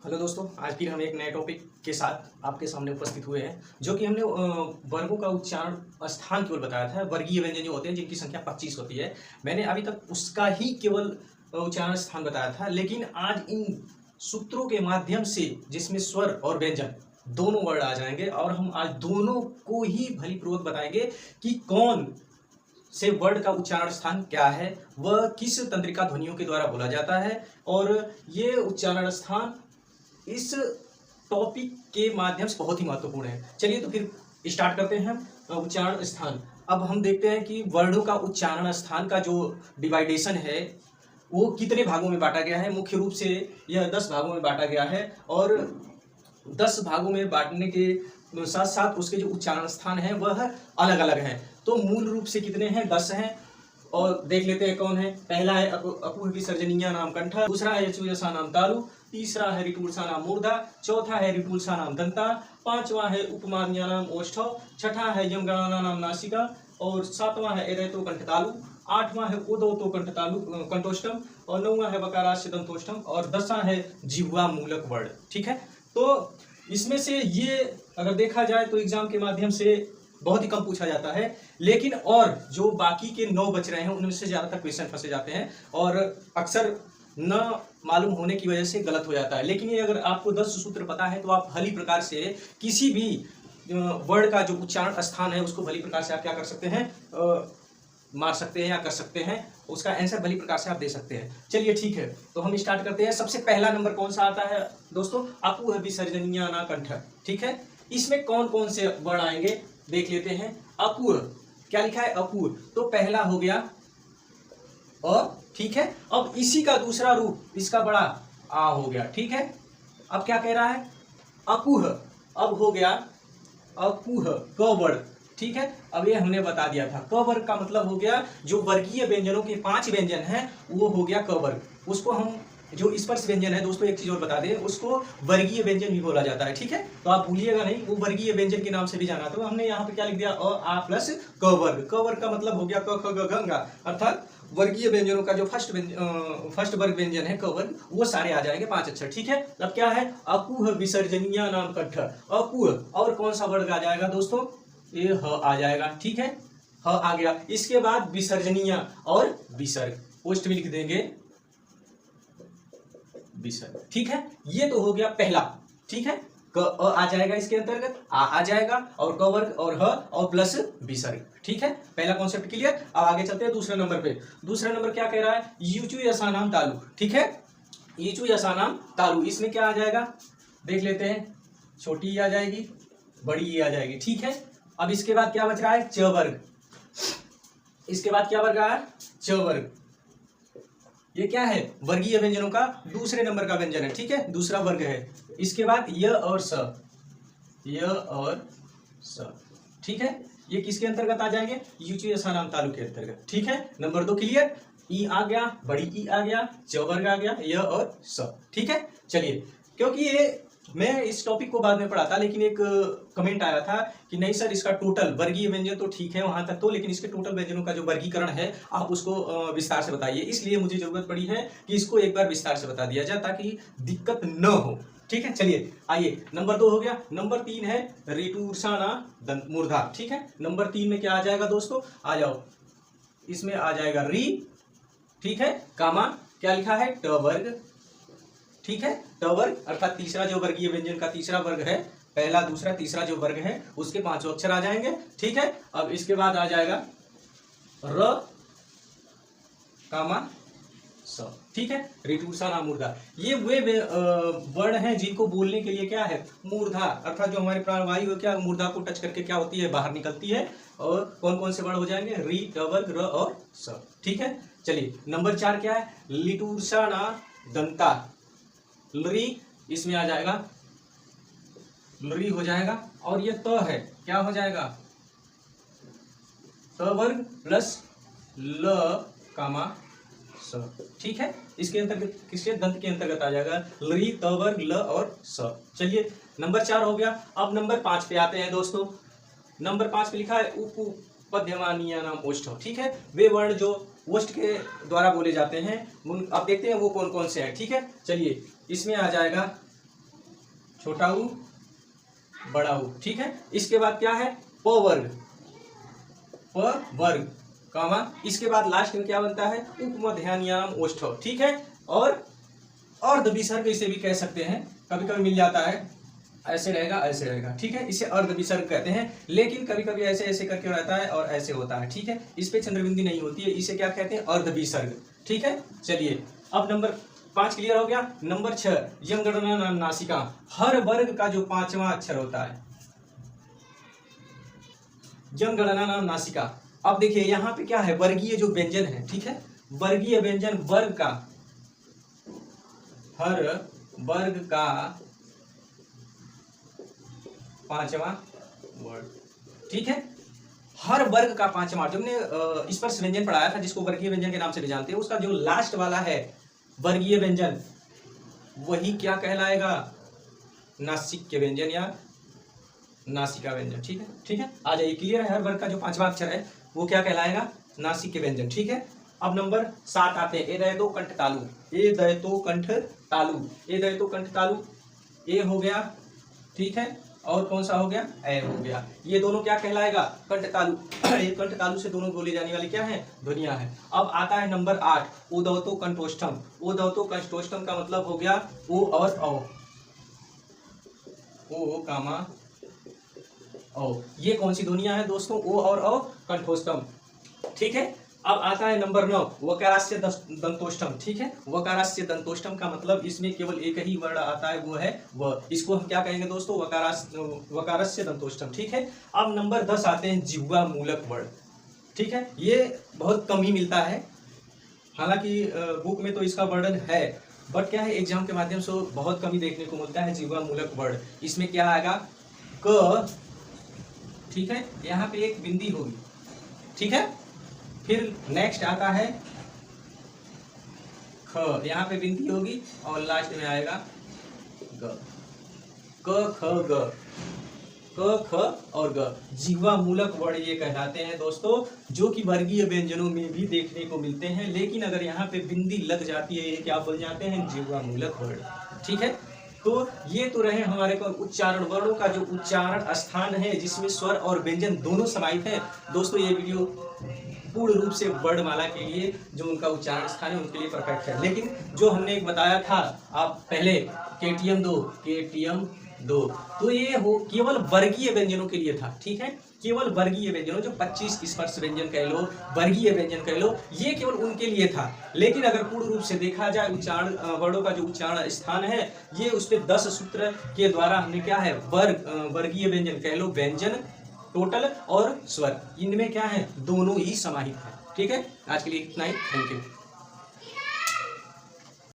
Hello दोस्तों, आज फिर हम एक नए टॉपिक के साथ आपके सामने उपस्थित हुए हैं। जो कि हमने वर्गों का उच्चारण स्थान केवल बताया था। वर्गीय व्यंजन जो होते हैं जिनकी संख्या 25 होती है, मैंने अभी तक उसका ही केवल उच्चारण स्थान बताया था। लेकिन आज इन सूत्रों के माध्यम से जिसमें स्वर और व्यंजन दोनों वर्ड आ जाएंगे और हम आज दोनों को ही भलीपूर्वक बताएंगे कि कौन से वर्ड का उच्चारण स्थान क्या है, वह किस तंत्रिका ध्वनियों के द्वारा बोला जाता है और ये उच्चारण स्थान इस टॉपिक के माध्यम से बहुत ही महत्वपूर्ण है। चलिए तो फिर स्टार्ट करते हैं उच्चारण स्थान। अब हम देखते हैं कि वर्णों का उच्चारण स्थान का जो डिवाइडेशन है वो कितने भागों में बांटा गया है। मुख्य रूप से यह 10 भागों में बांटा गया है और 10 भागों में बांटने के साथ साथ उसके जो उच्चारण स्थान है वह अलग अलग हैं। तो मूल रूप से कितने हैं? 10 हैं। और देख लेते हैं कौन है। पहला है अपूह विसर्जनीय नाम कंठ, दूसरा है यचुयसा नाम तालु, तीसरा है ऋटूलसा नाम मूर्धा, चौथा है ऋटूलसा नाम दंता, पांचवा है उपमान्या नाम ओष्ठव, छठा है यमगणना नाम नासिका और सातवां है एदैतो कंठ तालु, आठवां है उदौतो कंठ तालु कंठोष्टम और नौवां है बकारास्य दंतोष्टम और 10वां है जिह्वा मूलक वर्ण। ठीक है, तो इसमें से ये अगर देखा जाए तो एग्जाम के माध्यम से बहुत ही कम पूछा जाता है। लेकिन और जो बाकी के 9 बच रहे हैं उनमें से ज्यादातर क्वेश्चन फंसे जाते हैं और अक्सर न मालूम होने की वजह से गलत हो जाता है। लेकिन ये अगर आपको 10 सूत्र पता है तो आप भली प्रकार से किसी भी वर्ड का जो उच्चारण स्थान है उसको भली प्रकार से आप क्या कर सकते हैं, मार सकते हैं या कर सकते हैं, उसका आंसर भली प्रकार से आप दे सकते हैं। चलिए ठीक है, तो हम स्टार्ट करते हैं। सबसे पहला नंबर कौन सा आता है दोस्तों? अपूह विसर्जनीय ना कंठ। ठीक है, इसमें कौन कौन से वर्ड आएंगे देख लेते हैं। अपूह, क्या लिखा है? अपूह, तो पहला हो गया अ। ठीक है, अब इसी का दूसरा रूप इसका बड़ा आ हो गया। ठीक है, अब क्या कह रहा है? अपूह, अब हो गया अपूह क वर्ड। ठीक है, अब ये हमने बता दिया था। क वर्ग का मतलब हो गया जो वर्गीय व्यंजनों के 5 व्यंजन हैं वो हो गया क वर्ग। उसको हम जो स्पर्श व्यंजन है दोस्तों, एक चीज और बता दें, उसको वर्गीय व्यंजन भी बोला जाता है। ठीक है, तो आप भूलिएगा नहीं, वो वर्गीय व्यंजन के नाम से भी जाना। तो हमने यहाँ पे क्या लिख दिया? अ आ प्लस क वर्ग। क वर्ग का मतलब हो गया क ख ग घ ङ, अर्थात वर्गीय व्यंजनों का जो फर्स्ट वर्ग व्यंजन है क वर्ग, वो सारे आ जाएंगे 5 अक्षर। ठीक है, अब क्या है? अपूह विसर्जनीय नाम कंठ। अपूह और कौन सा वर्ग आ जाएगा दोस्तों? ये ह आ जाएगा। ठीक है, ह आ गया। इसके बाद विसर्जनीय और विसर्ग पोस्ट में लिख देंगे विसर्ग। ठीक है, ये तो हो गया पहला। ठीक है, क अ आ जाएगा इसके अंतर्गत, आ जाएगा और क वर्ग और ह और प्लस विसर्ग। ठीक है, पहला कॉन्सेप्ट क्लियर। अब आगे चलते हैं दूसरे नंबर पे। दूसरा नंबर क्या कह रहा है? यूचु यसा नाम तालु। ठीक है, यूचु यसा नाम तालु, इसमें क्या आ जाएगा देख लेते हैं। छोटी ई आ जाएगी, बड़ी ई आ जाएगी। ठीक है, अब इसके बाद क्या बच रहा है? च वर्ग। इसके बाद क्या वर्ग आया? च वर्ग। ये क्या है? वर्गीय व्यंजनों का दूसरे नंबर का व्यंजन है। ठीक है, दूसरा वर्ग है। इसके बाद य और स, य और स। ठीक है, ये किसके अंतर्गत आ जाएंगे? यूचु यसा नाम तालु के अंतर्गत। ठीक है, नंबर 2 क्लियर। ई आ गया, बड़ी ई आ गया, च वर्ग आ गया, य और स। ठीक है, चलिए, क्योंकि ये मैं इस टॉपिक को बाद में पढ़ा था, लेकिन एक कमेंट आया था कि नहीं सर, इसका टोटल वर्गीय व्यंजन तो ठीक है वहां तक तो, लेकिन इसके टोटल व्यंजनों का जो वर्गीकरण है आप उसको विस्तार से बताइए। इसलिए मुझे जरूरत पड़ी है कि इसको एक बार विस्तार से बता दिया जाए ताकि दिक्कत न हो। ठीक है, चलिए आइए, नंबर 2 हो गया। नंबर 3 है ऋटूरसाना दंत मूर्धा। ठीक है, नंबर 3 में क्या आ जाएगा दोस्तों? आ जाओ, इसमें आ जाएगा री। ठीक है, कामा क्या लिखा है? ट वर्ग। ठीक है, ट वर्ग अर्थात तीसरा जो वर्गीय व्यंजन का तीसरा वर्ग है, पहला दूसरा तीसरा जो वर्ग है उसके 5 अक्षर आ जाएंगे। ठीक है, अब इसके बाद आ जाएगा र कामा स। ठीक है, ऋटूरसा नाम मूर्धा। ये वे वर्ण हैं जिनको बोलने के लिए क्या है? मूर्धा, अर्थात जो हमारे प्राणवायु है क्या मूर्धा को टच करके क्या होती है? बाहर निकलती है। और कौन कौन से वर्ण हो जाएंगे? री, ट वर्ग, र और स। ठीक है, चलिए नंबर 4 क्या है? लिटूरसाना दंता। लरी, इसमें आ जाएगा लरी हो जाएगा। और ये त है, क्या हो जाएगा? त वर्ग प्लस ल कामा स। ठीक है, इसके अंतर्गत किसके? दंत के अंतर्गत आ जाएगा लरी, त वर्ग, ल और स। चलिए, नंबर 4 हो गया। अब नंबर 5 पे आते हैं दोस्तों। नंबर 5 पे लिखा है उपपद्यमानीय नाम ओष्ठव। ठीक है, वे वर्ण जो ओष्ठ के द्वारा बोले जाते हैं, आप देखते हैं वो कौन कौन से हैं। ठीक है, चलिए, इसमें आ जाएगा छोटा ऊ बड़ा ऊ, ठीक है। इसके बाद क्या है, प वर्ग, प वर्ग कामा, इसके बाद लास्ट में क्या बनता है, उपमध्यान्याम ओष्ठव, ठीक है। और अर्ध विसर्ग इसे भी कह सकते हैं, कभी कभी मिल जाता है, ऐसे रहेगा ऐसे रहेगा, ठीक है, इसे अर्ध विसर्ग कहते हैं। लेकिन कभी कभी ऐसे ऐसे करके रहता है और ऐसे होता है, ठीक है, इस पे चंद्रबिंदी नहीं होती है, इसे क्या कहते हैं, अर्ध विसर्ग, ठीक है। चलिए अब नंबर 5 क्लियर हो गया। नंबर 6 यमगणना नासिका, हर वर्ग का जो 5वां अक्षर होता है, यमगणना नासिका। अब देखिए यहाँ पे क्या है, वर्गीय जो व्यंजन है, ठीक है, वर्गीय व्यंजन, वर्ग का, हर वर्ग का 5वां वर्ड, ठीक है, हर वर्ग का 5वां। जो हमने स्पर्श व्यंजन पढ़ाया था, जिसको वर्गीय व्यंजन के नाम से भी जानते हैं, उसका जो लास्ट वाला है वर्गीय व्यंजन, वही क्या कहलाएगा, नासिक व्यंजन या नासिका व्यंजन, ठीक है, ठीक है। आ जाइए, क्लियर है, हर वर्ग का जो 5वां अक्षर है वो क्या कहलाएगा, नासिक व्यंजन, ठीक है। अब नंबर 7 आते हैं, ए दयतो कंठ तालु, ए दयतो कंठ तालु, ए दयतो कंठ तालु, ए हो गया, ठीक है, और कौन सा हो गया, ए हो गया। ये दोनों क्या कहलाएगा, कंठ तालु। ये कंठ तालु से दोनों बोली जाने वाली क्या है, ध्वनियां है। अब आता है नंबर 8 उदवतो कंठोष्ठम, उदवतो कंठोष्ठम का मतलब हो गया ओ और औ, ओ कामा औ। ये कौन सी ध्वनियां हैं दोस्तों, ओ और औ कंठोष्ठम, ठीक है। अब आता है नंबर 9 वकारास्य दंतोष्ठम, ठीक है, वकारास्य दंतोष्ठम का मतलब इसमें केवल एक ही वर्ड आता है, वो है व, इसको हम क्या कहेंगे दोस्तों, वकारास्य दंतोष्ठम, ठीक है। अब नंबर 10 आते हैं जिह्वा मूलक वर्ड, ठीक है, ये बहुत कम ही मिलता है, हालांकि बुक में तो इसका वर्णन है, बट क्या है, एग्जाम के माध्यम से बहुत कम ही देखने को मिलता है जिह्वा मूलक वर्ड। इसमें क्या आएगा, क, ठीक है, यहाँ पे एक बिंदी होगी, ठीक है, फिर नेक्स्ट आता है ख, यहाँ पे बिंदी होगी और लास्ट में आएगा ग, क ख ग, क ख और ग, जिह्वा मूलक वर्ण ये कहलाते हैं दोस्तों, जो कि वर्गीय व्यंजनों में भी देखने को मिलते हैं। लेकिन अगर यहाँ पे बिंदी लग जाती है, ये क्या बोल जाते हैं, जिह्वा मूलक वर्ण, ठीक है। तो ये तो रहे हमारे को उच्चारण, वर्णों का जो उच्चारण स्थान है, जिसमें स्वर और व्यंजन दोनों समाहित है। दोस्तों ये वीडियो पूर्ण रूप से वर्णमाला के लिए, जो उनका उच्चारण स्थान है उनके लिए परफेक्ट है। लेकिन जो हमने एक बताया था आप पहले, केटीएम 2, केटीएम 2, तो ये हो केवल वर्गीय व्यंजनों के लिए था, ठीक है, केवल वर्गीय व्यंजनों, जो 25 स्पर्श व्यंजन कह लो, वर्गीय व्यंजन कह लो, ये केवल उनके लिए था। लेकिन अगर पूर्ण रूप से देखा जाए, उच्चारण वर्णों का जो उच्चारण स्थान है, ये उस पे 10 सूत्र के द्वारा हमने क्या है, वर्गीय व्यंजन कह लो, व्यंजन टोटल और स्वर, इनमें क्या है, दोनों ही समाहित है, ठीक है। आज के लिए इतना ही, थैंक यू।